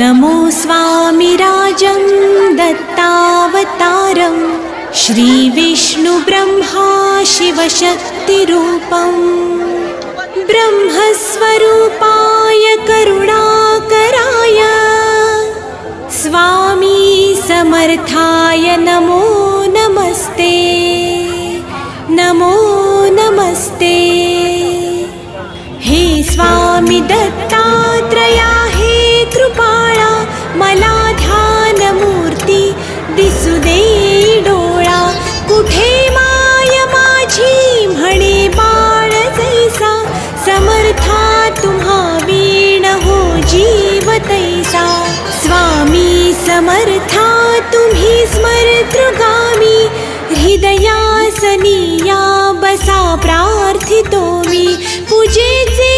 नमो स्वामिराजं दत्तावतारं श्रीविष्णुब्रह्मा शिवशक्तिरूपं ब्रह्मस्वरूपाय करुणाकराय स्वामी समर्थाय नमो नमस्ते नमो नमस्ते। हे स्वामी दत्तात्रया हे कृपाळा मला ध्यानमूर्ती दिसू दे डोळा कुठे माय माझी म्हणे बाळ जैसा समर्था तुम्हा वीण हो जीव तैसा स्वामी समर्था तुम्ही स्मरतृगामी हृदयासनी या बसा प्रार्थितो मी पूजेचे